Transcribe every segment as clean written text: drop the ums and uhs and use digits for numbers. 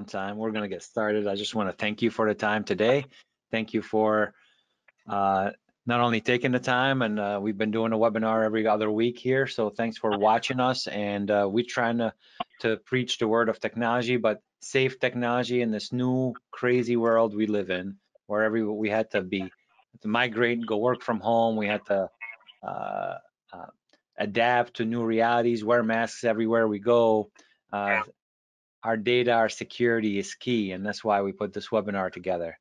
Downtime. We're going to get started. I just want to thank you for the time today. Thank you for not only taking the time, and we've been doing a webinar every other week here, so thanks for watching us. And we're trying to preach the word of technology, but safe technology in this new crazy world we live in, where we had to migrate and go work from home. We had to uh, adapt to new realities, wear masks everywhere we go. Our data, our security is key, and that's why we put this webinar together.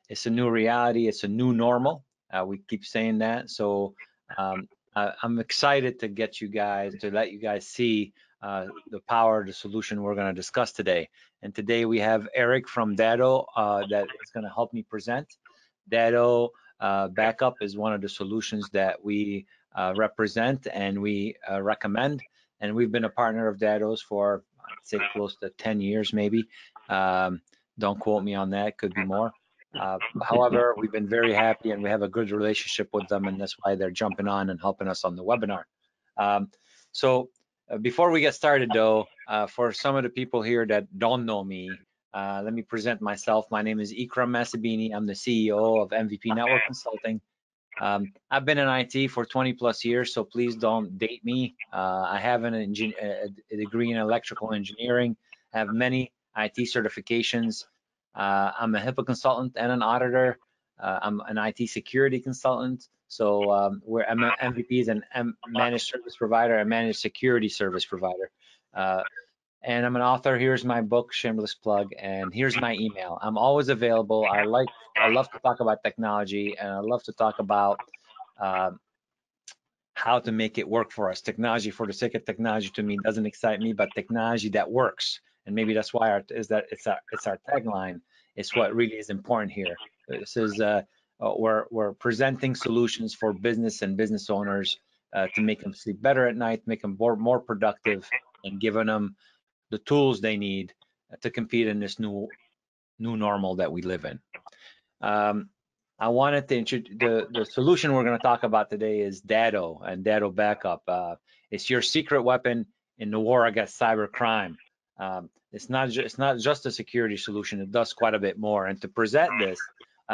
It's a new reality. It's a new normal. We keep saying that. So I'm excited to let you guys see the power of the solution we're going to discuss today. And today we have Eric from Datto that is going to help me present. Datto Backup is one of the solutions that we represent and we recommend. And we've been a partner of Datto's for, I'd say, close to 10 years, maybe. Don't quote me on that, could be more. However, we've been very happy and we have a good relationship with them, and that's why they're jumping on and helping us on the webinar. So before we get started though, for some of the people here that don't know me, let me present myself. My name is Ikram Masabini. I'm the CEO of MVP Network Consulting. I've been in IT for 20 plus years, so please don't date me. I have a degree in electrical engineering. I have many IT certifications. I'm a HIPAA consultant and an auditor. I'm an IT security consultant. So MVP is a managed service provider, a managed security service provider. And I'm an author. Here's my book, shameless plug, and here's my email. I'm always available. I love to talk about technology, and I love to talk about how to make it work for us. Technology for the sake of technology to me doesn't excite me, but technology that works. And maybe that's why it's our tagline. It's what really is important here. This is we're presenting solutions for business and business owners to make them sleep better at night, make them more productive, and giving them the tools they need to compete in this new normal that we live in. I wanted to introduce the solution we're going to talk about today is Datto and Datto Backup. It's your secret weapon in the war against cybercrime. It's not just a security solution. It does quite a bit more. And to present this,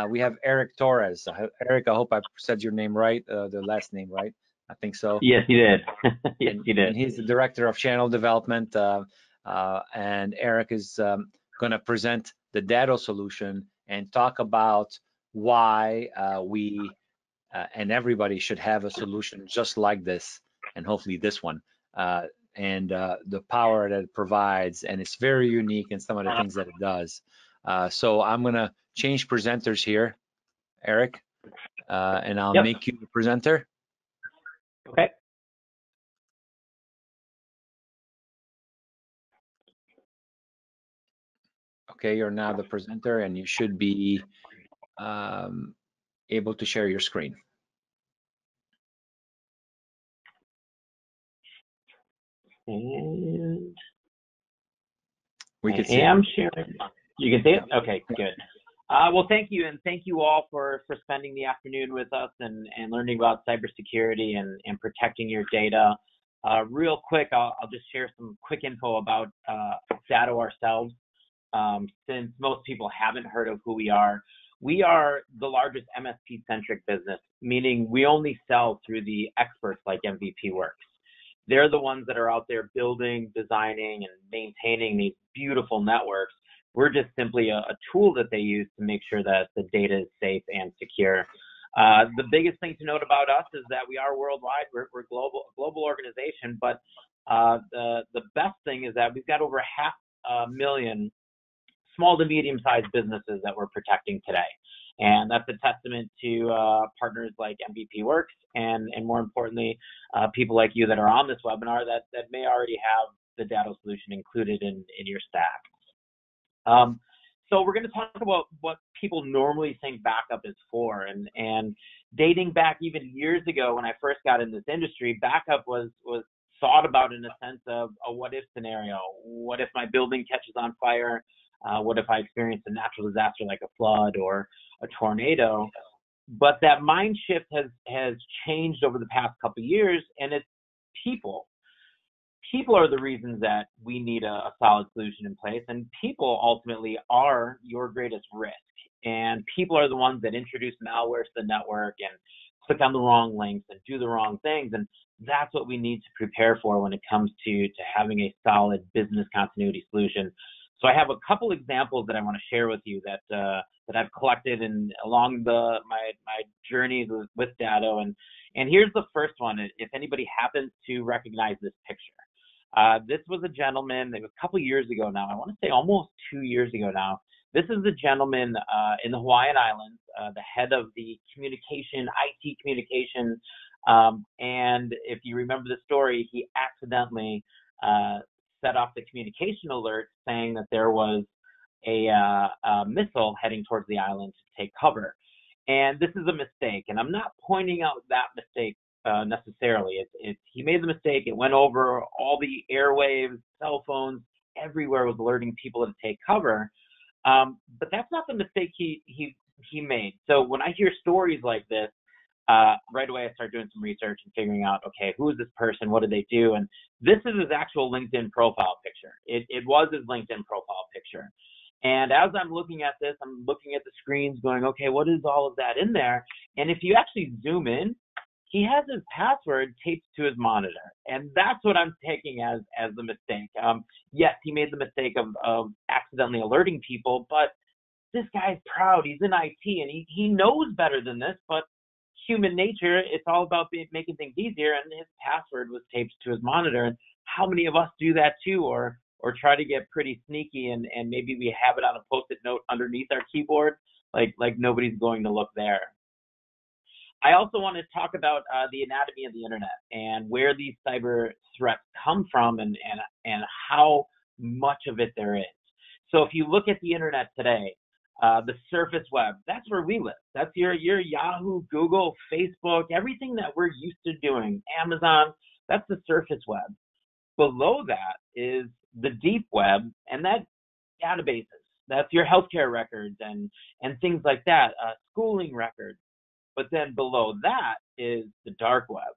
we have Eric Torres. Eric, I hope I said your name right, the last name right. I think so. Yes, you did. Yes, you did. And he's the director of channel development. And Eric is going to present the Datto solution and talk about why we and everybody should have a solution just like this, and hopefully this one, and the power that it provides. And it's very unique in some of the things that it does. So I'm going to change presenters here, Eric, and I'll make you the presenter. Okay. Okay, you're now the presenter, and you should be able to share your screen. And we can I see am sharing. You can see it? Okay, good. Well, thank you, and thank you all for spending the afternoon with us and learning about cybersecurity and protecting your data. Real quick, I'll just share some quick info about Datto ourselves, since most people haven't heard of who we are. We are the largest MSP-centric business, meaning we only sell through the experts like MVP Works. They're the ones that are out there building, designing, and maintaining these beautiful networks. We're just simply a tool that they use to make sure that the data is safe and secure. The biggest thing to note about us is that we are worldwide. We're a global organization, but the best thing is that we've got over 500,000 small to medium-sized businesses that we're protecting today. And that's a testament to partners like MVP Works and more importantly, people like you that are on this webinar that may already have the Datto solution included in your stack. So we're going to talk about what people normally think backup is for. And dating back even years ago when I first got in this industry, backup was thought about in a sense of a what-if scenario. What if my building catches on fire? What if I experience a natural disaster like a flood or a tornado? But that mind shift has changed over the past couple of years, and it's people. people are the reasons that we need a solid solution in place, and people ultimately are your greatest risk. And people are the ones that introduce malware to the network and click on the wrong links and do the wrong things. And that's what we need to prepare for when it comes to having a solid business continuity solution. So I have a couple examples that I want to share with you that I've collected along my journeys with Datto. And here's the first one. If anybody happens to recognize this picture, this was a gentleman. It was a couple years ago now. I want to say almost 2 years ago now. This is the gentleman in the Hawaiian Islands, the head of the IT communication. And if you remember the story, he accidentally set off the communication alert saying that there was a missile heading towards the island to take cover. And this is a mistake. And I'm not pointing out that mistake necessarily. He made the mistake. It went over all the airwaves, cell phones, everywhere was alerting people to take cover. But that's not the mistake he made. So when I hear stories like this, right away I start doing some research and figuring out, okay, who is this person? What did they do? And this is his actual LinkedIn profile picture. It was his LinkedIn profile picture. And as I'm looking at this, I'm looking at the screens going, okay, what is all of that in there? And if you actually zoom in, he has his password taped to his monitor. And that's what I'm taking as the mistake. Yes, he made the mistake of accidentally alerting people, but this guy's proud. He's in IT, and he knows better than this, but human nature, it's all about making things easier, and his password was taped to his monitor. And how many of us do that too, or try to get pretty sneaky and maybe we have it on a Post-it note underneath our keyboard, like nobody's going to look there. I also want to talk about the anatomy of the internet and where these cyber threats come from and how much of it there is. So if you look at the internet today, the surface web, that's where we live. That's your Yahoo, Google, Facebook, everything that we're used to doing, Amazon, that's the surface web. Below that is the deep web, and that databases. That's your healthcare records and things like that, schooling records. But then below that is the dark web.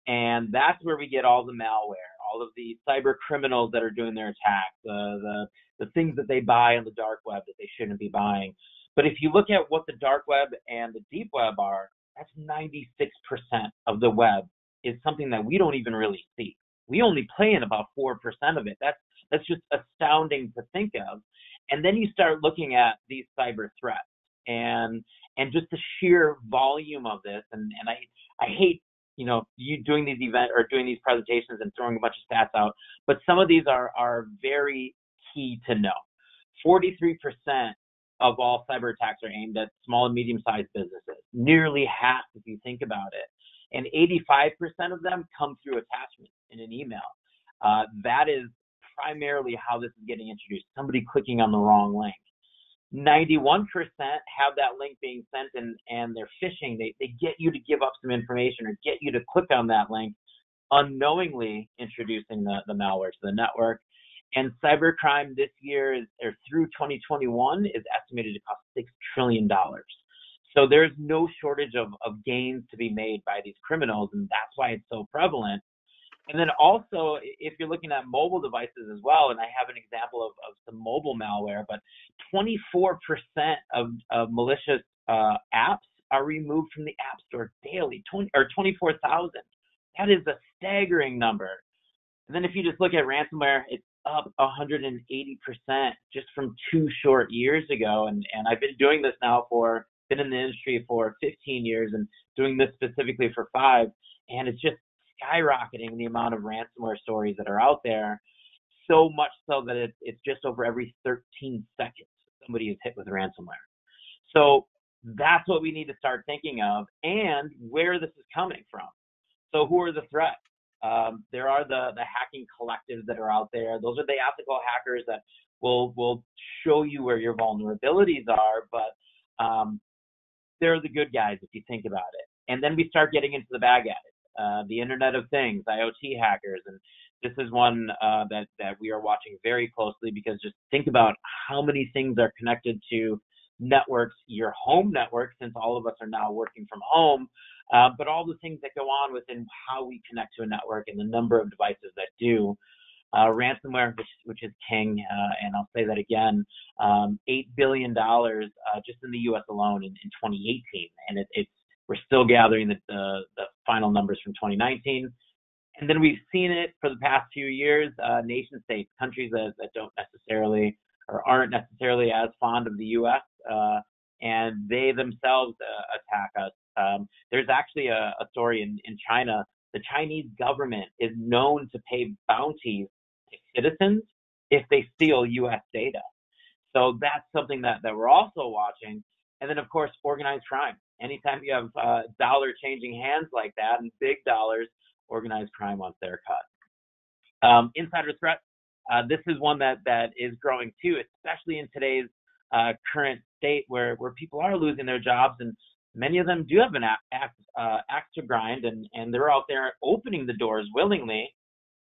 And that's where we get all the malware, all of the cyber criminals that are doing their attacks, the things that they buy on the dark web that they shouldn't be buying. But if you look at what the dark web and the deep web are, that's 96% of the web is something that we don't even really see. We only play in about 4% of it. That's just astounding to think of. And then you start looking at these cyber threats and just the sheer volume of this. And I hate, you doing these events or doing these presentations and throwing a bunch of stats out, but some of these are very key to know. 43% of all cyber attacks are aimed at small and medium-sized businesses, nearly half if you think about it. And 85% of them come through attachments in an email. That is primarily how this is getting introduced, somebody clicking on the wrong link. 91% have that link being sent and they're phishing. They get you to give up some information or get you to click on that link, unknowingly introducing the malware to the network. And cybercrime this year or through 2021 is estimated to cost $6 trillion. So there's no shortage of gains to be made by these criminals, and that's why it's so prevalent. And then also, if you're looking at mobile devices as well, and I have an example of some mobile malware, but 24% of malicious apps are removed from the App Store daily, 24,000. That is a staggering number. And then if you just look at ransomware, it's up 180% just from 2 short years ago. And I've been doing this now been in the industry for 15 years and doing this specifically for 5. And it's just skyrocketing the amount of ransomware stories that are out there, so much so that it's just over every 13 seconds somebody is hit with ransomware. So that's what we need to start thinking of and where this is coming from. So who are the threats? There are the hacking collectives that are out there. Those are the ethical hackers that will show you where your vulnerabilities are, but they're the good guys if you think about it. And then we start getting into the bad guys, the Internet of Things, IoT hackers, and this is one that we are watching very closely because just think about how many things are connected to networks, your home network, since all of us are now working from home, but all the things that go on within how we connect to a network and the number of devices that do. Ransomware, which is king, and I'll say that again, $8 billion just in the U.S. alone in 2018, and we're still gathering the final numbers from 2019. And then we've seen it for the past few years, nation states, countries that don't necessarily or aren't necessarily as fond of the U.S., and they themselves attack us. There's actually a story in China. The Chinese government is known to pay bounties to citizens if they steal U.S. data. So that's something that we're also watching. And then, of course, organized crime. Anytime you have dollar changing hands like that and big dollars, organized crime wants their cut. Insider threat. This is one that is growing too, especially in today's current state where people are losing their jobs, and many of them do have an axe to grind, and they're out there opening the doors willingly.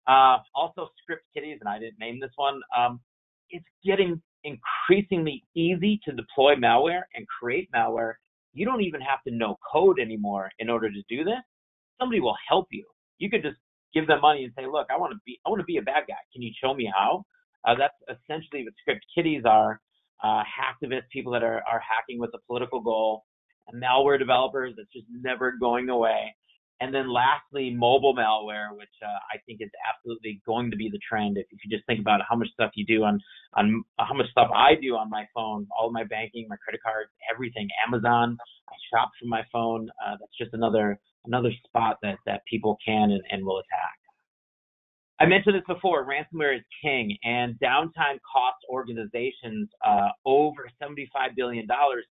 Also, script kiddies, and I didn't name this one. It's getting increasingly easy to deploy malware and create malware. You don't even have to know code anymore in order to do this. Somebody will help you. You could just give them money and say, look, I want to be a bad guy. Can you show me how? That's essentially what script kiddies are. Hacktivists, people that are hacking with a political goal, and malware developers that's just never going away. And then lastly, mobile malware, which I think is absolutely going to be the trend. If you just think about how much stuff you do on how much stuff I do on my phone, all of my banking, my credit cards, everything, Amazon, I shop from my phone. That's just another spot that people can and will attack. I mentioned this before, ransomware is king, and Downtime cost organizations over $75 billion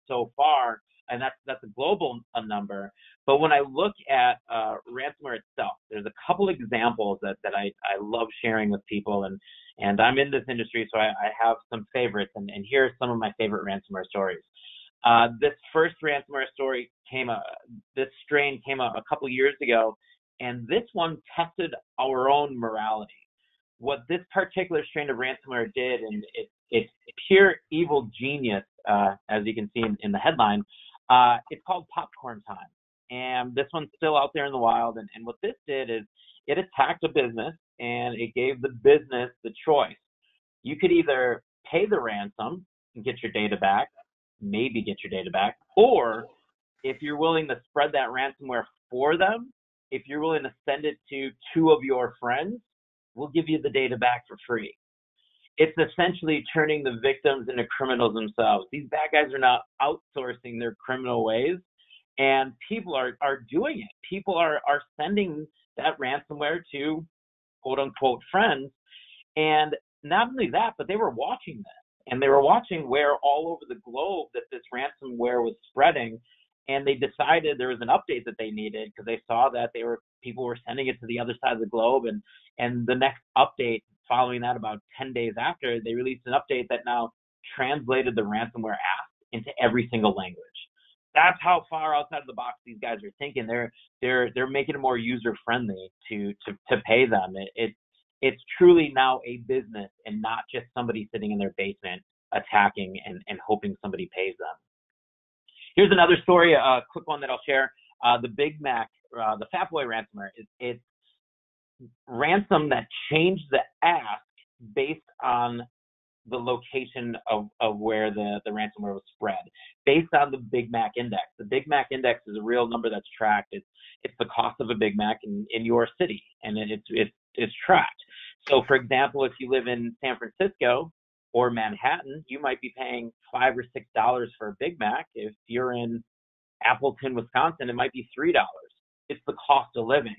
so far, and that's a global number. But when I look at ransomware itself, there's a couple examples that I love sharing with people, and I'm in this industry, so I have some favorites, and here are some of my favorite ransomware stories. This first ransomware story this strain came out a couple years ago, and this one tested our own morality. What this particular strain of ransomware did, and it's pure evil genius, as you can see in the headline, it's called Popcorn Time. And this one's still out there in the wild, and what this did is it attacked a business, and it gave the business the choice. You could either pay the ransom and get your data back, maybe get your data back, or if you're willing to spread that ransomware for them, if you're willing to send it to 2 of your friends, we'll give you the data back for free. It's essentially turning the victims into criminals themselves. These bad guys are now outsourcing their criminal ways, and people are doing it. People are sending that ransomware to quote unquote friends. And not only that, but they were watching this, and they were watching where all over the globe that this ransomware was spreading. And they decided there was an update that they needed because they saw that people were sending it to the other side of the globe. And the next update following that, about 10 days after, they released an update that now translated the ransomware app into every single language. That's how far outside of the box these guys are thinking. They're making it more user friendly to pay them. It's truly now a business and not just somebody sitting in their basement attacking and hoping somebody pays them. Here's another story, a quick one that I'll share. The Big Mac, the Fat Boy ransomware, it's ransom that changed the ask based on the location of where the ransomware was spread, based on the Big Mac index. The Big Mac index is a real number that's tracked. It's the cost of a Big Mac in your city, and it's tracked. So, for example, if you live in San Francisco or Manhattan, you might be paying $5 or $6 for a Big Mac. If you're in Appleton, Wisconsin, it might be $3. It's the cost of living.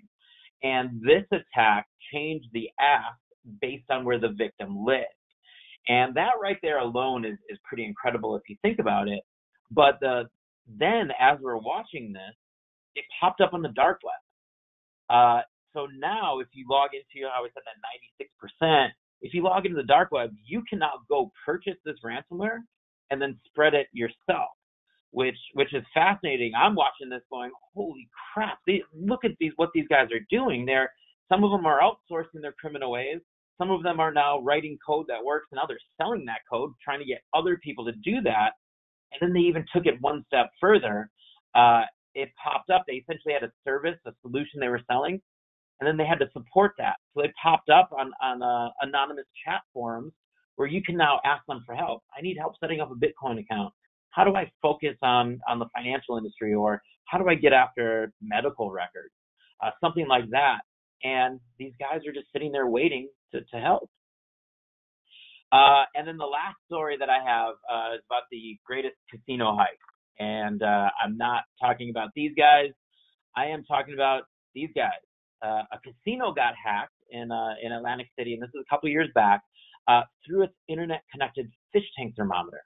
And this attack changed the ask based on where the victim lived. And that right there alone is pretty incredible if you think about it. But then as we're watching this, it popped up on the dark web. So now if you log into, how I said that 96%, if you log into the dark web, you can now go purchase this ransomware and then spread it yourself, which is fascinating. I'm watching this going, holy crap, look at what these guys are doing. Some of them are outsourcing their criminal ways. Some of them are now writing code that works, and now they're selling that code, trying to get other people to do that. And then they even took it one step further. It popped up. They essentially had a service, a solution they were selling, and then they had to support that. So they popped up on anonymous chat forums where you can now ask them for help. I need help setting up a Bitcoin account. How do I focus on the financial industry, or how do I get after medical records? Something like that. And these guys are just sitting there waiting to help. And then the last story that I have is about the greatest casino heist. And I'm not talking about these guys. I am talking about these guys. A casino got hacked in Atlantic City, and this is a couple years back, through its internet-connected fish tank thermometer.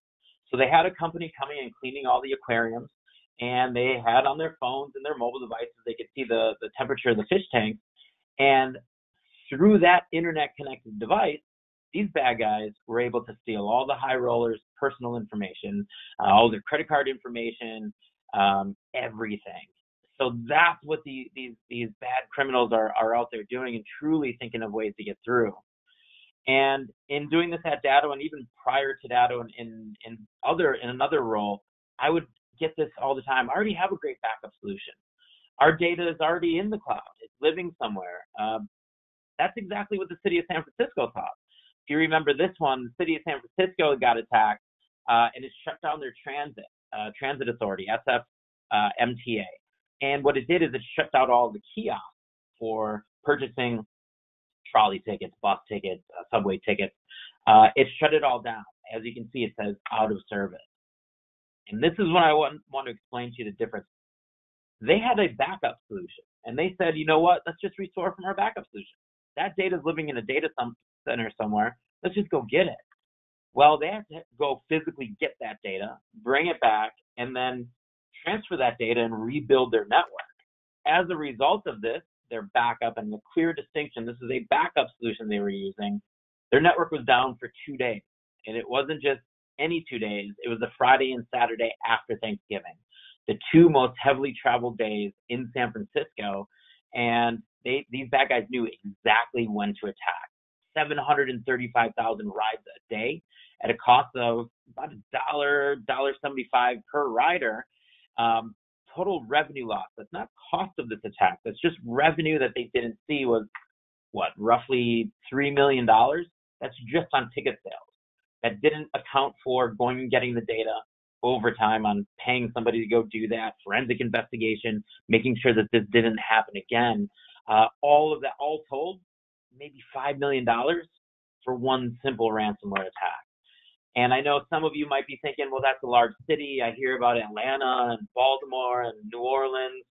So they had a company coming and cleaning all the aquariums, and they had on their phones and their mobile devices, they could see the temperature of the fish tank. And through that internet-connected device, these bad guys were able to steal all the high rollers' personal information, all their credit card information, everything. So that's what these bad criminals are out there doing, and truly thinking of ways to get through. And in doing this at Datto, and even prior to Datto, in another role, I would get this all the time. I already have a great backup solution. Our data is already in the cloud. It's living somewhere. That's exactly what the city of San Francisco thought. If you remember this one, the city of San Francisco got attacked, and it shut down their transit authority, SFMTA. And what it did is it shut down all the kiosks for purchasing trolley tickets, bus tickets, subway tickets. It shut it all down. As you can see, it says out of service. And this is what I want to explain to you the difference. They had a backup solution, and they said, you know what, let's just restore from our backup solution. That data is living in a data center somewhere. Let's just go get it. Well, they have to go physically get that data, bring it back, and then transfer that data and rebuild their network. As a result of this, their backup, and the clear distinction, this is a backup solution they were using, their network was down for 2 days. And it wasn't just any 2 days, it was the Friday and Saturday after Thanksgiving, the two most heavily traveled days in San Francisco. And these bad guys knew exactly when to attack. 735,000 rides a day at a cost of about $1.75 per rider. Total revenue loss. That's not cost of this attack. That's just revenue that they didn't see was, roughly $3 million? That's just on ticket sales. That didn't account for going and getting the data, overtime on paying somebody to go do that, forensic investigation, making sure that this didn't happen again. All of that, all told, maybe $5 million for one simple ransomware attack. And I know some of you might be thinking, well, that's a large city. I hear about Atlanta and Baltimore and New Orleans.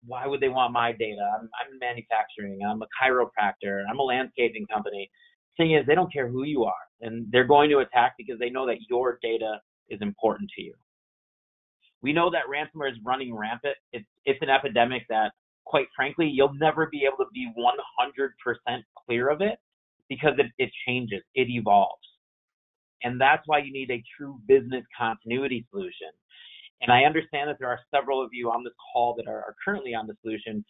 Why would they want my data? I'm in manufacturing. I'm a chiropractor. I'm a landscaping company. Thing is, they don't care who you are. And they're going to attack because they know that your data is important to you. We know that ransomware is running rampant. It's an epidemic that, quite frankly, you'll never be able to be 100% clear of it, because it changes, it evolves. And that's why you need a true business continuity solution. And I understand that there are several of you on this call that are currently on the solution.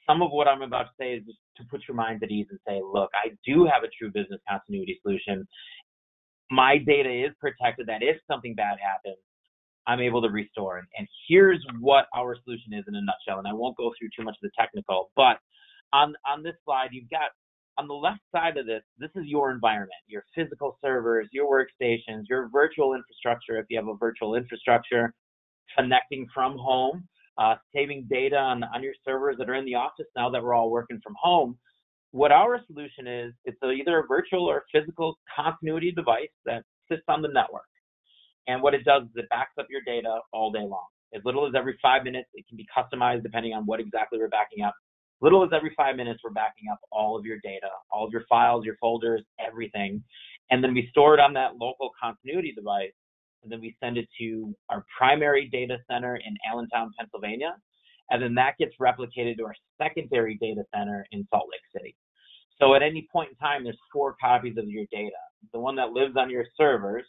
Some of what I'm about to say is just to put your minds at ease and say, look, I do have a true business continuity solution. My data is protected, that if something bad happens, I'm able to restore. And here's what our solution is in a nutshell. And I won't go through too much of the technical, but on this slide, you've got, on the left side of this is your environment, your physical servers, your workstations, your virtual infrastructure, if you have a virtual infrastructure, connecting from home, saving data on your servers that are in the office now that we're all working from home. What our solution is, it's either a virtual or physical continuity device that sits on the network. And what it does is it backs up your data all day long. As little as every 5 minutes, it can be customized depending on what exactly we're backing up. Little as every 5 minutes, we're backing up all of your data, all of your files, your folders, everything. And then we store it on that local continuity device, and then we send it to our primary data center in Allentown, Pennsylvania. And then that gets replicated to our secondary data center in Salt Lake City. So at any point in time, there's 4 copies of your data. The one that lives on your servers,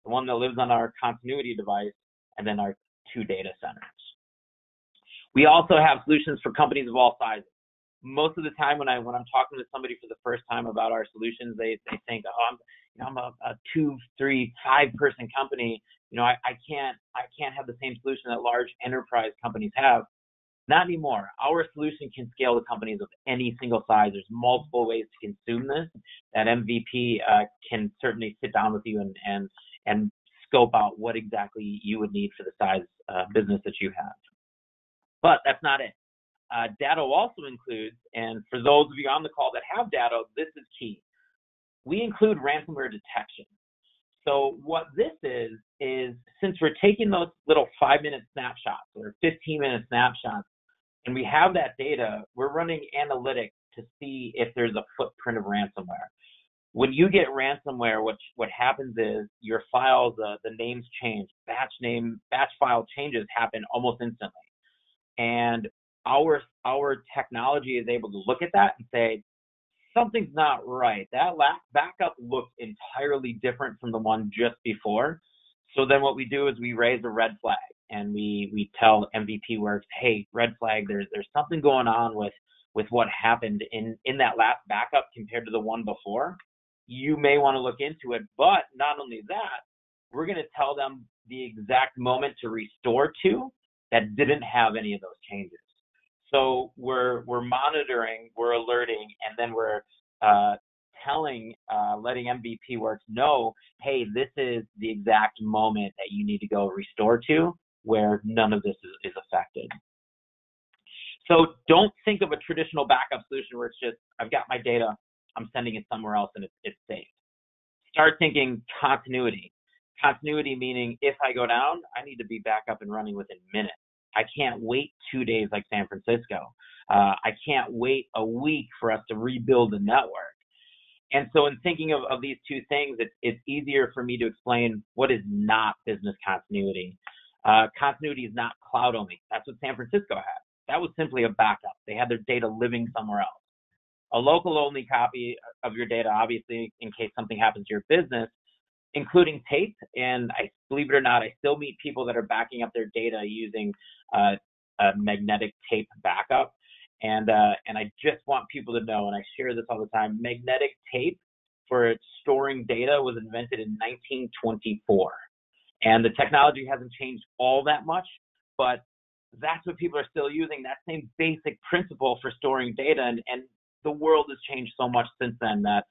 the one that lives on our continuity device, and then our 2 data centers. We also have solutions for companies of all sizes. Most of the time when I'm talking to somebody for the first time about our solutions, they think, oh, I'm a 2, 3, 5 person company. I can't have the same solution that large enterprise companies have. Not anymore. Our solution can scale to companies of any single size. There's multiple ways to consume this. That MVP can certainly sit down with you and scope out what exactly you would need for the size business that you have. But that's not it. Datto also includes, and for those of you on the call that have Datto, this is key. We include ransomware detection. So what this is since we're taking those little 5-minute snapshots or 15-minute snapshots, and we have that data, we're running analytics to see if there's a footprint of ransomware. When you get ransomware, what happens is your files, the names change, batch file changes happen almost instantly. And our technology is able to look at that and say, something's not right. That last backup looks entirely different from the one just before. So then what we do is we raise a red flag and we tell MVP Works, hey, red flag, there's something going on with what happened in that last backup compared to the one before. You may want to look into it, but not only that, we're going to tell them the exact moment to restore to that didn't have any of those changes. So we're monitoring, we're alerting, and then we're letting MVP Works know, hey, this is the exact moment that you need to go restore to where none of this is affected. So don't think of a traditional backup solution where it's just, I've got my data, I'm sending it somewhere else and it's safe. Start thinking continuity. Continuity meaning if I go down, I need to be back up and running within minutes. I can't wait 2 days like San Francisco. I can't wait a week for us to rebuild the network. And so in thinking of these two things, it's easier for me to explain what is not business continuity. Continuity is not cloud only. That's what San Francisco had. That was simply a backup. They had their data living somewhere else. A local only copy of your data, obviously, in case something happens to your business, including tape. And I believe it or not, I still meet people that are backing up their data using a magnetic tape backup. And I just want people to know, and I share this all the time, magnetic tape for storing data was invented in 1924. And the technology hasn't changed all that much, but that's what people are still using, that same basic principle for storing data. And the world has changed so much since then that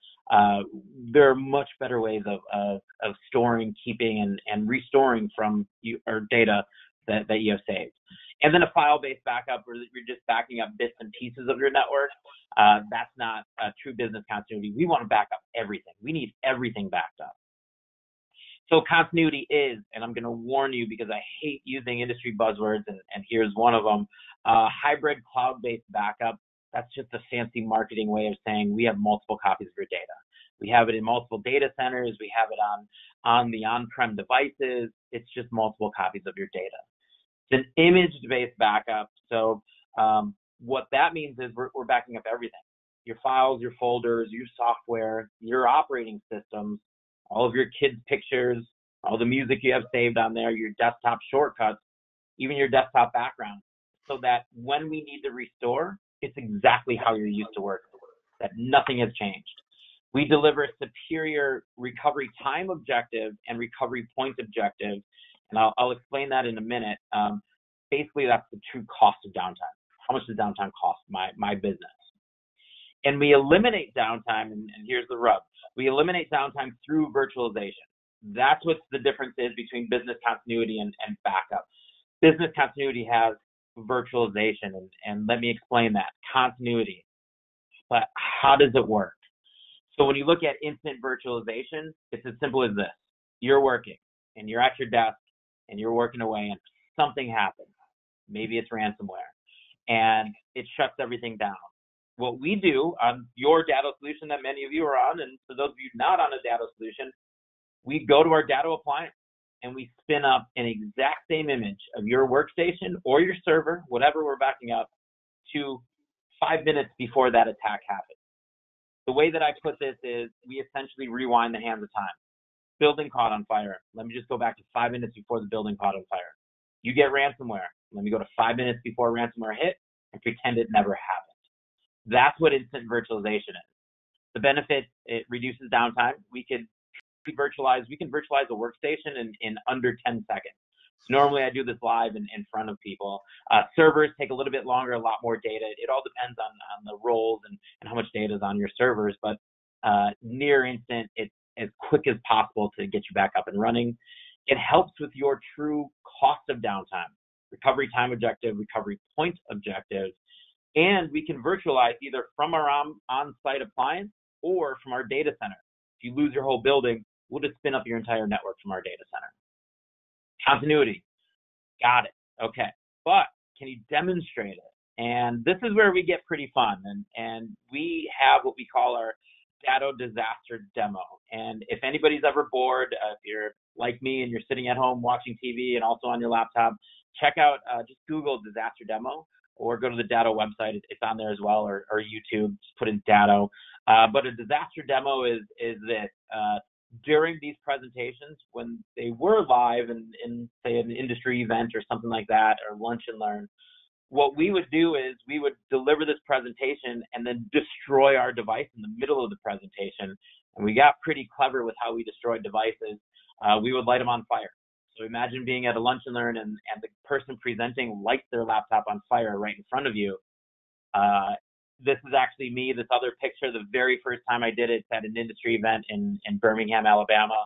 there are much better ways of storing, keeping, and restoring from your data that you have saved. And then a file-based backup where you're just backing up bits and pieces of your network. That's not true business continuity. We want to back up everything. We need everything backed up. So continuity is, and I'm going to warn you because I hate using industry buzzwords, and here's one of them, hybrid cloud-based backup. That's just a fancy marketing way of saying we have multiple copies of your data. We have it in multiple data centers. We have it on the on-prem devices. It's just multiple copies of your data. It's an image-based backup. So what that means is we're backing up everything. Your files, your folders, your software, your operating systems, all of your kids' pictures, all the music you have saved on there, your desktop shortcuts, even your desktop background, so that when we need to restore, it's exactly how you're used to work, that nothing has changed. We deliver a superior recovery time objective and recovery point objective, and I'll explain that in a minute. Basically, that's the true cost of downtime. How much does downtime cost my business? And we eliminate downtime, and here's the rub. We eliminate downtime through virtualization. That's what the difference is between business continuity and backup. Business continuity has virtualization, and let me explain that. Continuity, but how does it work? So when you look at instant virtualization, it's as simple as this. You're working, and you're at your desk, and you're working away, and something happens. Maybe it's ransomware, and it shuts everything down. What we do on your Datto solution that many of you are on, and for those of you not on a Datto solution, we go to our Datto appliance and we spin up an exact same image of your workstation or your server, whatever we're backing up, to 5 minutes before that attack happened. The way that I put this is we essentially rewind the hands of time. Building caught on fire. Let me just go back to 5 minutes before the building caught on fire. You get ransomware. Let me go to 5 minutes before ransomware hit and pretend it never happened. That's what instant virtualization is. The benefit, it reduces downtime. We could virtualize. We can virtualize a workstation in under 10 seconds. Normally, I do this live in front of people. Servers take a little bit longer, a lot more data. It all depends on the roles and how much data is on your servers, but near instant, it's as quick as possible to get you back up and running. It helps with your true cost of downtime, recovery time objective, recovery point objective, and we can virtualize either from our on-site appliance or from our data center. If you lose your whole building, we'll just spin up your entire network from our data center. Continuity, got it, okay. But can you demonstrate it? And this is where we get pretty fun. And we have what we call our Datto disaster demo. And if anybody's ever bored, if you're like me and you're sitting at home watching TV and also on your laptop, check out, just Google disaster demo or go to the Datto website. It's on there as well, or YouTube, just put in Datto. But a disaster demo is this. During these presentations, when they were live in say an industry event or something like that, or lunch and learn, what we would do is we would deliver this presentation and then destroy our device in the middle of the presentation. And we got pretty clever with how we destroyed devices. We would light them on fire. So imagine being at a lunch and learn and the person presenting lights their laptop on fire right in front of you. This is actually me. This other picture, the very first time I did it at an industry event in Birmingham, Alabama.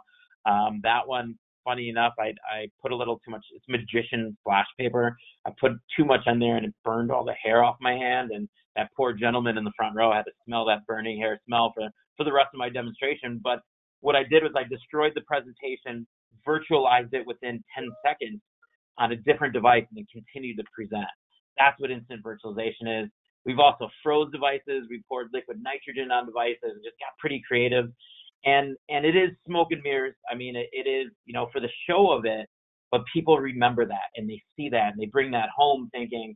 That one, funny enough, I put a little too much, it's magician splash paper. I put too much on there and it burned all the hair off my hand. And that poor gentleman in the front row had to smell that burning hair smell for the rest of my demonstration. But what I did was I destroyed the presentation, virtualized it within 10 seconds on a different device, and then continued to present. That's what instant virtualization is. We've also froze devices. We poured liquid nitrogen on devices and just got pretty creative. And it is smoke and mirrors. I mean, it is, for the show of it, but people remember that and they see that and they bring that home thinking,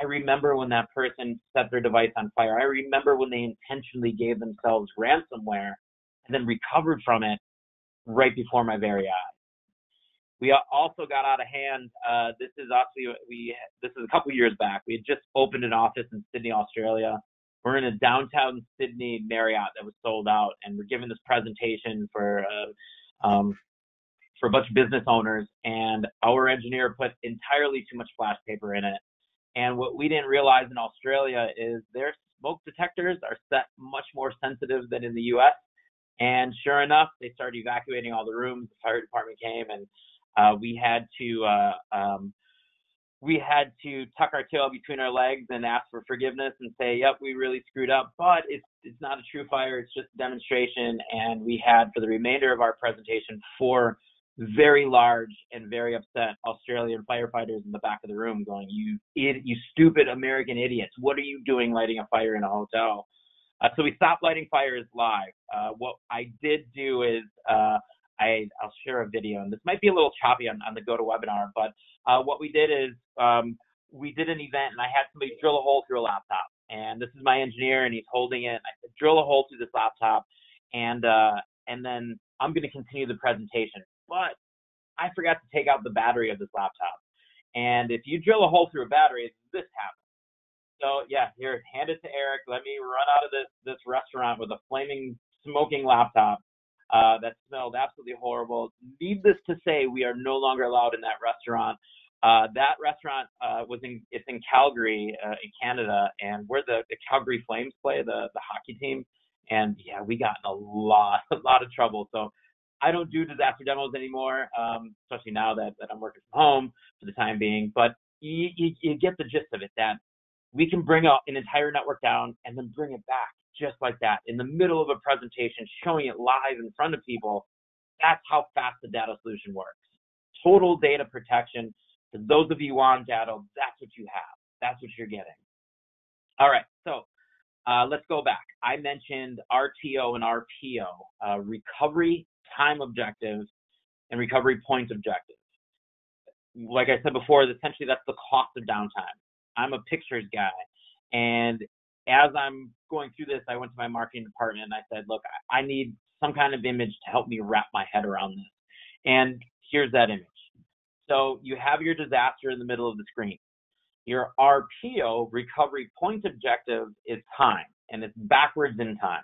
I remember when that person set their device on fire. I remember when they intentionally gave themselves ransomware and then recovered from it right before my very eyes. We also got out of hand. This is a couple years back. We had just opened an office in Sydney, Australia. We're in a downtown Sydney Marriott that was sold out, and we're giving this presentation for a bunch of business owners. And our engineer put entirely too much flash paper in it. And what we didn't realize in Australia is their smoke detectors are set much more sensitive than in the U.S. And sure enough, they started evacuating all the rooms. The fire department came, and we had to tuck our tail between our legs and ask for forgiveness and say, yep, we really screwed up, but it's not a true fire. It's just a demonstration. And we had, for the remainder of our presentation, 4 very large and very upset Australian firefighters in the back of the room going, you stupid American idiots. What are you doing lighting a fire in a hotel? So we stopped lighting fires live. What I did do is I'll share a video, and this might be a little choppy on the GoToWebinar, but what we did is we did an event, and I had somebody drill a hole through a laptop. And this is my engineer, and he's holding it. I said, drill a hole through this laptop, and then I'm going to continue the presentation. But I forgot to take out the battery of this laptop. And if you drill a hole through a battery, this happens. So yeah, here, hand it to Eric. Let me run out of this restaurant with a flaming, smoking laptop that smelled absolutely horrible. Needless to say, we are no longer allowed in that restaurant. That restaurant it's in Calgary, in Canada, and where the Calgary Flames play, the hockey team. And yeah, we got in a lot of trouble. So I don't do disaster demos anymore, especially now that I'm working from home for the time being. But you get the gist of it, that we can bring an entire network down and then bring it back just like that in the middle of a presentation, showing it live in front of people. That's how fast the Datto solution works. Total data protection. For those of you on Datto, that's what you have. That's what you're getting. All right, so let's go back. I mentioned RTO and RPO, recovery time objectives and recovery point objectives. Like I said before, essentially that's the cost of downtime. I'm a pictures guy, and as I'm going through this, I went to my marketing department and I said, look, I need some kind of image to help me wrap my head around this. And here's that image. So you have your disaster in the middle of the screen. Your RPO, recovery point objective, is time, and it's backwards in time.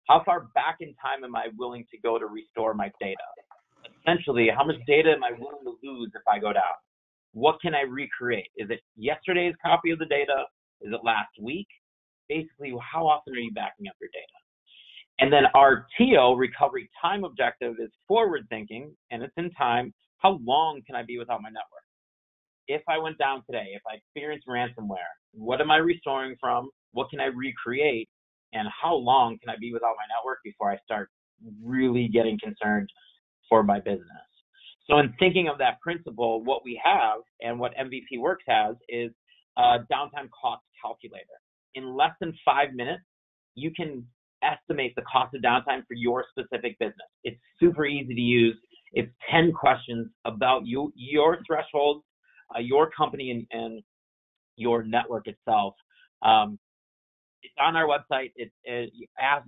How far back in time am I willing to go to restore my data? Essentially, how much data am I willing to lose if I go down? What can I recreate? Is it yesterday's copy of the data? Is it last week? Basically, how often are you backing up your data? And then our TO, recovery time objective, is forward thinking, and it's in time. How long can I be without my network? If I went down today, if I experienced ransomware, what am I restoring from? What can I recreate? And how long can I be without my network before I start really getting concerned for my business? So in thinking of that principle, what we have and what MVP Works has is a downtime cost calculator. In less than 5 minutes, you can estimate the cost of downtime for your specific business. It's super easy to use. It's 10 questions about you, your thresholds, your company, and your network itself. It's on our website.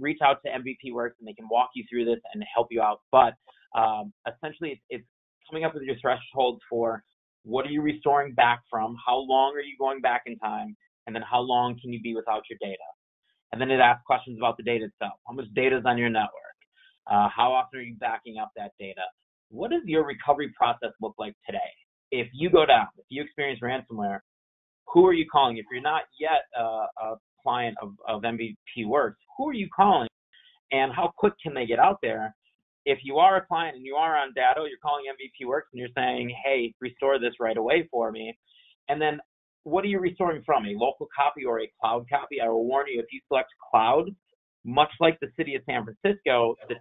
Reach out to MVP Works and they can walk you through this and help you out. But essentially, it's coming up with your thresholds for what are you restoring back from, how long are you going back in time, and then how long can you be without your data. And then it asks questions about the data itself. How much data is on your network? How often are you backing up that data? What does your recovery process look like today? If you go down, if you experience ransomware, who are you calling? If you're not yet a client of MVP Works, who are you calling? And how quick can they get out there? If you are a client and you are on Datto, you're calling MVP Works and you're saying, hey, restore this right away for me. And then what are you restoring from? A local copy or a cloud copy? I will warn you, if you select cloud, much like the city of San Francisco, the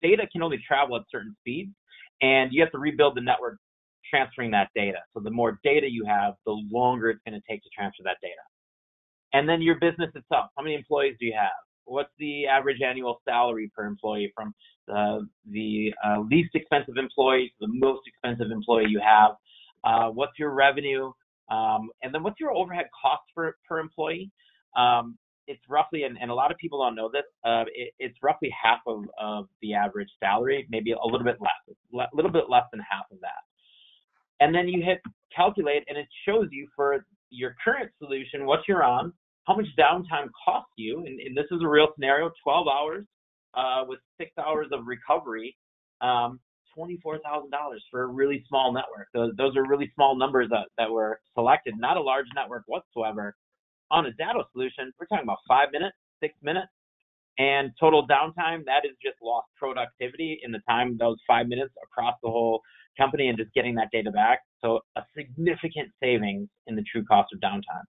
data can only travel at certain speeds, and you have to rebuild the network transferring that data. So the more data you have, the longer it's going to take to transfer that data. And then your business itself. How many employees do you have? What's the average annual salary per employee, from the least expensive employee to the most expensive employee you have? What's your revenue? And then what's your overhead cost per employee? It's roughly, and a lot of people don't know this, it's roughly half of the average salary, maybe a little bit less than half of that. And then you hit calculate, and it shows you for your current solution what you're on, how much downtime costs you, and this is a real scenario, 12 hours with 6 hours of recovery, $24,000 for a really small network. Those are really small numbers that were selected, not a large network whatsoever. On a Datto solution, we're talking about 5 minutes, 6 minutes, and total downtime, that is just lost productivity in the time, those 5 minutes across the whole company, and just getting that data back. So a significant savings in the true cost of downtime.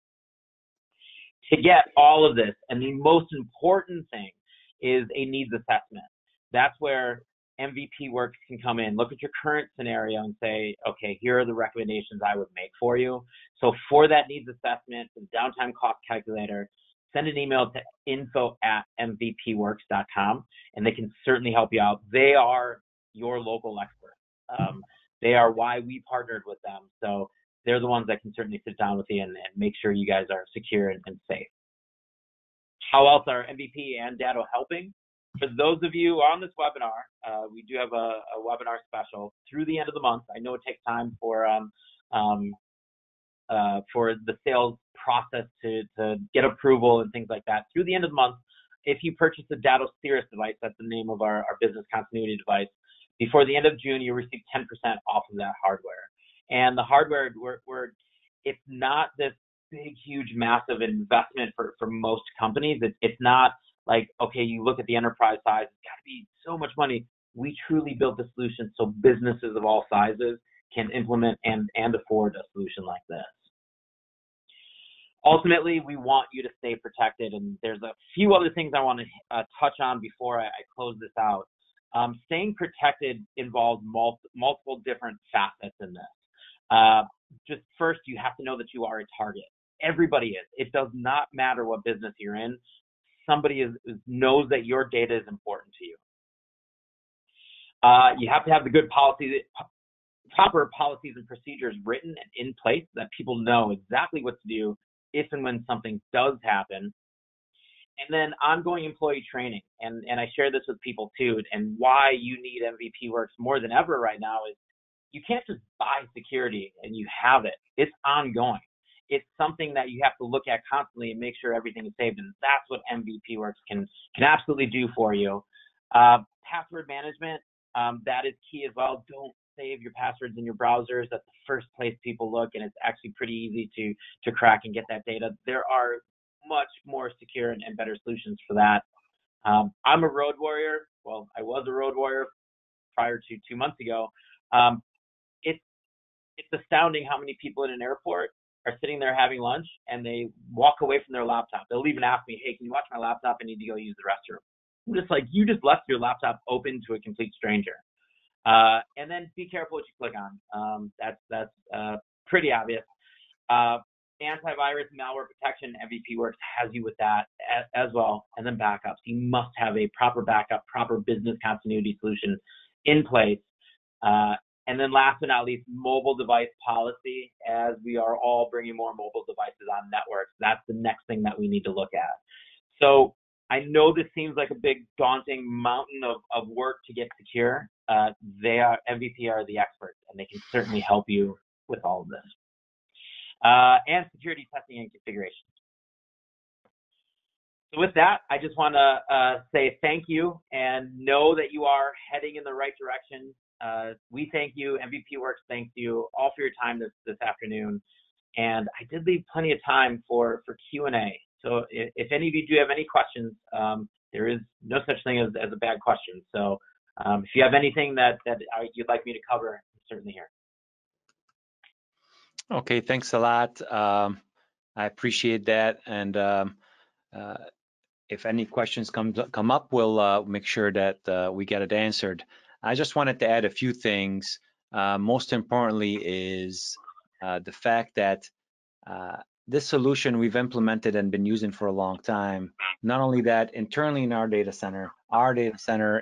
To get all of this, and the most important thing is a needs assessment. That's where MVP Works can come in, look at your current scenario and say, okay, here are the recommendations I would make for you. So for that needs assessment, the downtime cost calculator, send an email to info@mvpworks.com, and they can certainly help you out. They are your local experts. They are why we partnered with them. So they're the ones that can certainly sit down with you and make sure you guys are secure and safe. How else are MVP and Datto helping? For those of you on this webinar, we do have a webinar special through the end of the month. I know it takes time for the sales process to get approval and things like that. Through the end of the month, if you purchase the Datto Cirrus device, that's the name of our business continuity device, before the end of June, you receive 10% off of that hardware. And the hardware, it's not this big, huge, massive investment for most companies. It's not like, okay, you look at the enterprise size, it's got to be so much money. We truly built the solution so businesses of all sizes can implement and afford a solution like this. Ultimately, we want you to stay protected, and there's a few other things I want to touch on before I close this out. Staying protected involves multiple different facets in this. Just first, you have to know that you are a target. Everybody is. It does not matter what business you're in. Somebody knows that your data is important to you. You have to have the good proper policies and procedures written and in place so that people know exactly what to do if and when something does happen. And then ongoing employee training. And I share this with people too. And why you need MVP Works more than ever right now is you can't just buy security and you have it. It's ongoing. it's something that you have to look at constantly and make sure everything is saved, and that's what MVP Works can absolutely do for you. Password management, that is key as well. Don't save your passwords in your browsers. That's the first place people look, and it's actually pretty easy to crack and get that data. There are much more secure and better solutions for that. I'm a road warrior. Well, I was a road warrior prior to 2 months ago. It's astounding how many people in an airport are sitting there having lunch and they walk away from their laptop. They'll even ask me, "Hey, can you watch my laptop? I need to go use the restroom." I'm just like, you just left your laptop open to a complete stranger. And then be careful what you click on. That's pretty obvious. Antivirus, malware protection, MVP Works has you with that as well. And then backups. You must have a proper backup, proper business continuity solution in place. And then last but not least, mobile device policy. As we are all bringing more mobile devices on networks, that's the next thing that we need to look at. So I know this seems like a big daunting mountain of work to get secure. MVP are the experts, and they can certainly help you with all of this. And security testing and configuration. So with that, I just want to say thank you and know that you are heading in the right direction. We thank you. MVP Works thanks you all for your time this afternoon. And I did leave plenty of time for Q&A. So if any of you do have any questions, there is no such thing as a bad question. So if you have anything that you'd like me to cover, I'm certainly here. Okay, thanks a lot. I appreciate that. And if any questions come up, we'll make sure that we get it answered. I just wanted to add a few things. Most importantly is the fact that this solution we've implemented and been using for a long time. Not only that, internally in our data center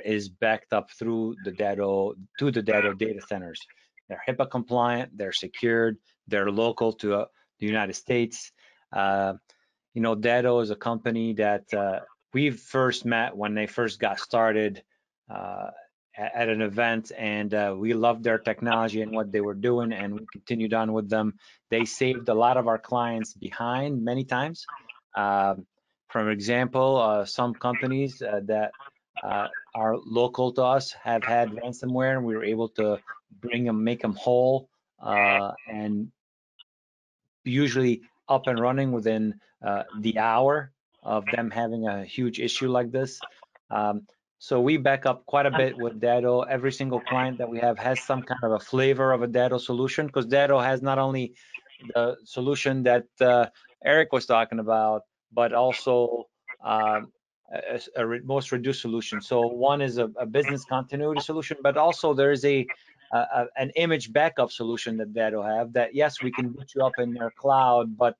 is backed up through the Datto to the Datto data centers. They're HIPAA compliant, they're secured, they're local to the United States. You know, Datto is a company that we've first met when they first got started at an event, and we loved their technology and what they were doing, and we continued on with them. They saved a lot of our clients behind many times. For example, some companies that are local to us have had ransomware, and we were able to make them whole, and usually up and running within the hour of them having a huge issue like this. So we back up quite a bit with Datto. Every single client that we have has some kind of a flavor of a Datto solution, because Datto has not only the solution that Eric was talking about, but also a most reduced solution. So one is a business continuity solution, but also there is an image backup solution that Datto have that, yes, we can boot you up in their cloud, but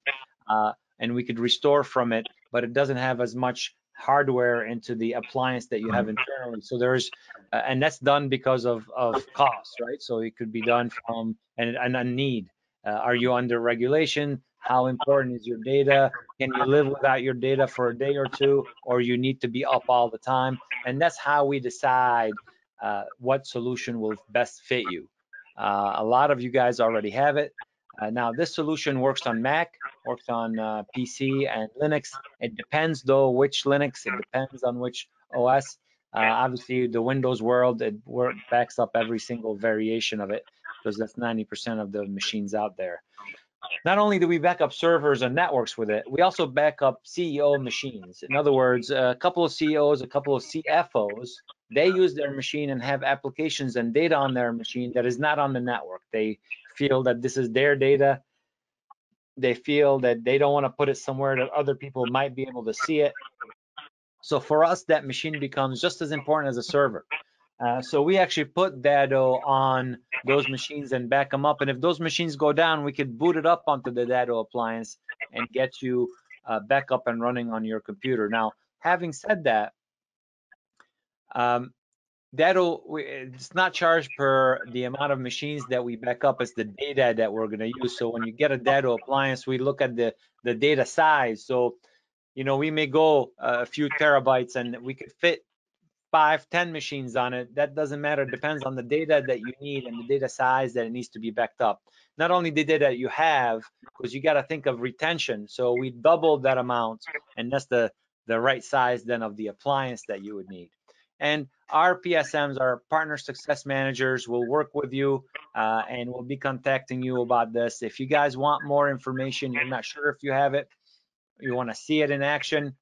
and we could restore from it, but it doesn't have as much hardware into the appliance that you have internally. So there's, and that's done because of cost, right? So it could be done from a need. Are you under regulation? How important is your data? Can you live without your data for a day or two, or you need to be up all the time? And that's how we decide what solution will best fit you. A lot of you guys already have it. Now this solution works on Mac, works on PC and Linux. It depends though which Linux, it depends on which OS. Obviously the Windows world, it backs up every single variation of it, because that's 90% of the machines out there. Not only do we back up servers and networks with it, we also back up CEO machines. In other words, a couple of CEOs, a couple of CFOs, they use their machine and have applications and data on their machine that is not on the network. They feel that this is their data. They feel that they don't want to put it somewhere that other people might be able to see it. So for us, that machine becomes just as important as a server. So we actually put Datto on those machines and back them up. And if those machines go down, we could boot it up onto the Datto appliance and get you back up and running on your computer. Now, having said that, Datto, it's not charged per the amount of machines that we back up, it's the data that we're going to use. So when you get a Datto appliance, we look at the data size. So, you know, we may go a few terabytes, and we could fit 5, 10 machines on it, that doesn't matter. It depends on the data that you need and the data size that it needs to be backed up. Not only the data that you have, because you got to think of retention. So we doubled that amount, and that's the right size then of the appliance that you would need. And our PSMs, our partner success managers, will work with you and we'll be contacting you about this. If you guys want more information, you're not sure if you have it, you want to see it in action,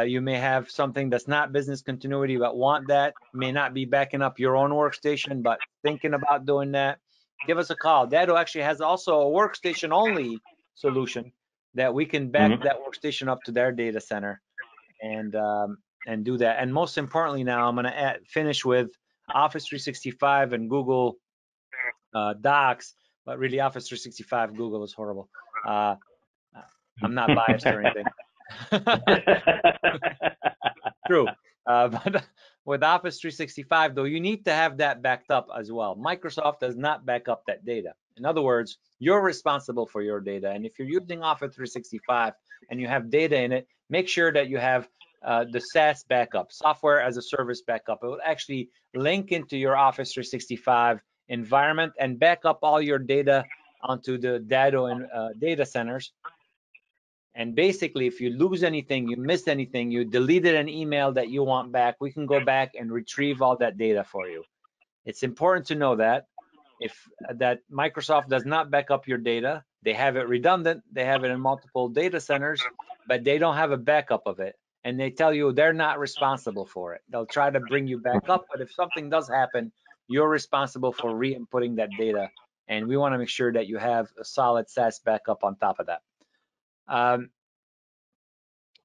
you may have something that's not business continuity but want that, may not be backing up your own workstation but thinking about doing that, give us a call. Datto actually has also a workstation only solution that we can back that workstation up to their data center and do that. And most importantly, now I'm going to finish with Office 365 and Google Docs, but really Office 365 Google is horrible. I'm not biased or anything. True. But with Office 365, though, you need to have that backed up as well. Microsoft does not back up that data. In other words, you're responsible for your data. And if you're using Office 365 and you have data in it, make sure that you have the SaaS backup, software as a service backup. It will actually link into your Office 365 environment and back up all your data onto the Datto and data centers. And basically, if you lose anything, you missed anything, you deleted an email that you want back, we can go back and retrieve all that data for you. It's important to know that that Microsoft does not back up your data. They have it redundant, they have it in multiple data centers, but they don't have a backup of it. And they tell you they're not responsible for it. They'll try to bring you back up, but if something does happen, you're responsible for re-inputting that data. And we want to make sure that you have a solid SaaS backup on top of that.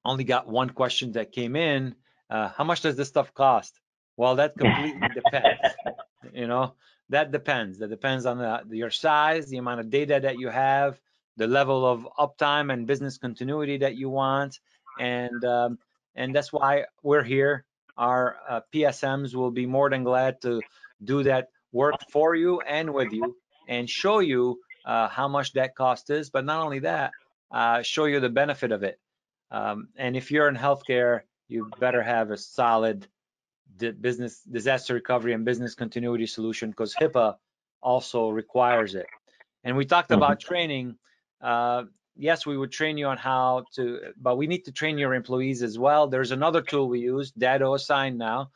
Only got one question that came in. How much does this stuff cost? Well, that completely depends. You know, that depends. That depends on your size, the amount of data that you have, the level of uptime and business continuity that you want, and that's why we're here. Our PSMs will be more than glad to do that work for you and with you, and show you how much that cost is. But not only that, show you the benefit of it. And if you're in healthcare, you better have a solid business disaster recovery and business continuity solution, because HIPAA also requires it. And we talked about training. Yes, we would train you on how to, but we need to train your employees as well. There's another tool we use, DATTO'S now.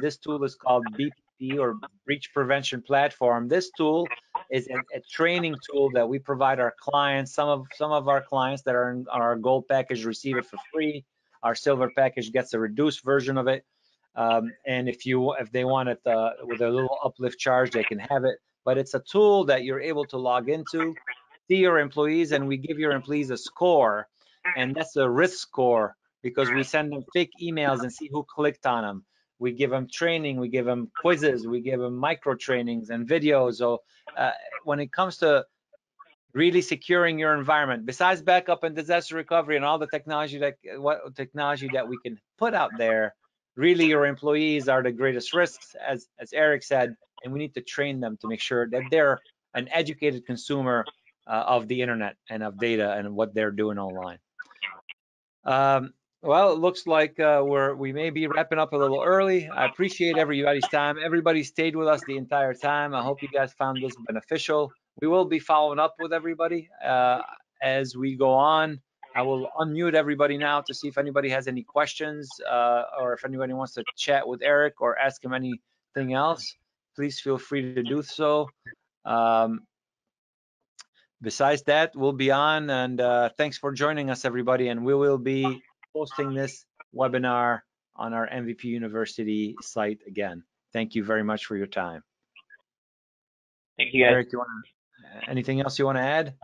This tool is called BPP, or Breach Prevention Platform. This tool is a training tool that we provide our clients. Some of our clients that are in our gold package receive it for free. Our silver package gets a reduced version of it. And if they want it with a little uplift charge, they can have it. But it's a tool that you're able to log into, see your employees, and we give your employees a score, and that's a risk score, because we send them fake emails and see who clicked on them. We give them training, we give them quizzes, we give them micro trainings and videos. So when it comes to really securing your environment, besides backup and disaster recovery and all the technology that we can put out there, really your employees are the greatest risks, as Eric said, and we need to train them to make sure that they're an educated consumer of the internet and of data and what they're doing online. Well, it looks like we may be wrapping up a little early. I appreciate everybody's time. Everybody stayed with us the entire time. I hope you guys found this beneficial. We will be following up with everybody as we go on. I will unmute everybody now to see if anybody has any questions or if anybody wants to chat with Eric or ask him anything else. Please feel free to do so. Besides that, we'll be on, and thanks for joining us, everybody, and we will be posting this webinar on our MVP University site again. Thank you very much for your time. Thank you, guys. Eric, anything else you want to add?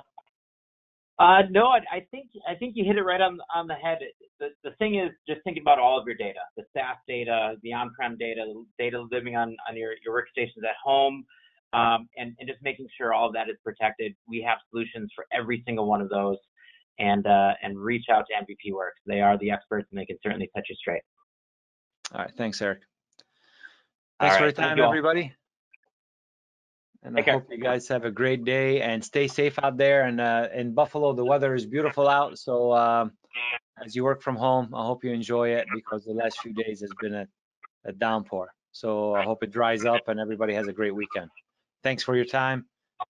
No, I think you hit it right on the head. The thing is, just thinking about all of your data, the SaaS data, the on-prem data, the data living on your workstations at home, and just making sure all of that is protected. We have solutions for every single one of those, and reach out to MVP Works. They are the experts, and they can certainly set you straight. All right, thanks, Eric. Thanks for your time, everybody. And I hope you guys have a great day and stay safe out there. And in Buffalo, the weather is beautiful out. So as you work from home, I hope you enjoy it, because the last few days has been a a downpour. So I hope it dries up and everybody has a great weekend. Thanks for your time,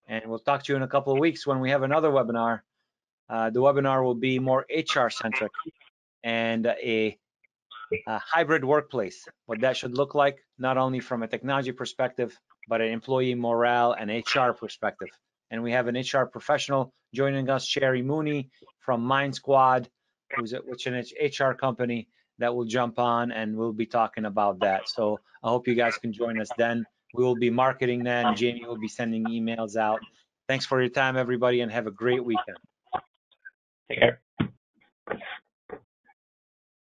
and we'll talk to you in a couple of weeks when we have another webinar. The webinar will be more HR centric and a hybrid workplace, what that should look like, not only from a technology perspective, but an employee morale and HR perspective. And we have an HR professional joining us, Sherry Mooney from Mind Squad, which is an HR company that will jump on, and we'll be talking about that. So I hope you guys can join us then. We will be marketing then. Jamie will be sending emails out. Thanks for your time, everybody, and have a great weekend. Take care.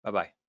Bye-bye.